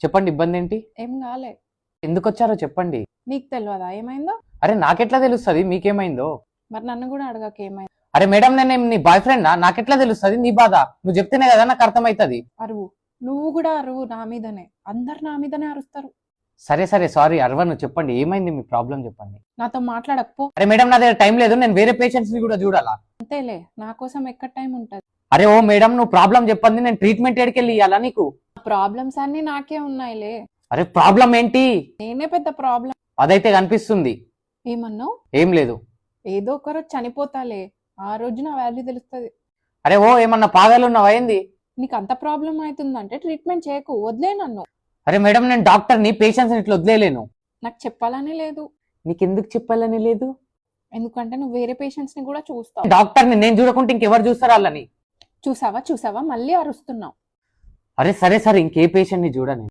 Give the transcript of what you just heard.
చెప్పండి, ఇబ్బంది ఏంటి? ఏం కాలే. ఎందుకు వచ్చారో చెప్పండి. నీకు తెలియదా ఏమైందో? అరే నాకెట్లా తెలుస్తుంది మీకేమైందో? మరి నన్ను కూడా అడగక ఏమైంది. అరే మేడం, నేను నీ బాయ్ ఫ్రెండ్ నాకెట్లా తెలుస్తుంది నీ బాధ? నువ్వు చెప్తేనే కదా నాకు అర్థమవుతుంది. అరువు, నువ్వు కూడా అరువు నా మీదనే. అందరు నా మీదనే అరుస్తారు. సరే సరే సారీ అరవను, చెప్పండి ఏమైంది మీ ప్రాబ్లం చెప్పండి. నాతో మాట్లాడకపో. అరే మేడం, నా దగ్గర టైం లేదు, నేను వేరే పేషెంట్స్ ని కూడా చూడాలా. అంతేలే, నా కోసం ఎక్కడ టైం ఉంటది. అరే ఓ మేడం, నువ్వు ప్రాబ్లం చెప్పండి, నేను ట్రీట్మెంట్ ఎడికెళ్ళి ఇవ్వాలా నీకు? ప్రాబ్లమ్స్ అన్ని నాకే ఉన్నాయిలే. అరే ప్రాబ్లం ఏంటి? నేనే పెద్ద ప్రాబ్లం. అదైతే కనిపిస్తుంది. ఏమన్నావు? ఏం లేదు. ఏదో ఒకరోజు చనిపోతాలే, ఆ రోజు నా వాల్యూ తెలుస్తుంది. అరే ఓ ఏమన్నా పాగాలు ఉన్నావా ఏంది? నీకు అంత ప్రాబ్లం అవుతుందంటే ట్రీట్మెంట్ చేయకు, వదిలే నన్ను. అరే మేడం, నేను డాక్టర్ని, పేషెంట్స్ ఇట్లా వదిలేలేను. నాకు చెప్పాలని లేదు. నీకెందుకు చెప్పాలని లేదు? ఎందుకంటే నువ్వు వేరే పేషెంట్స్ ని కూడా చూస్తావు. డాక్టర్ని నేను చూడకుంటే ఇంకెవరు చూస్తారు వాళ్ళని? చూసావా మళ్ళీ అరుస్తున్నావు. అరే సరే సరే, ఇంకే పేషెంట్ ని చూడని.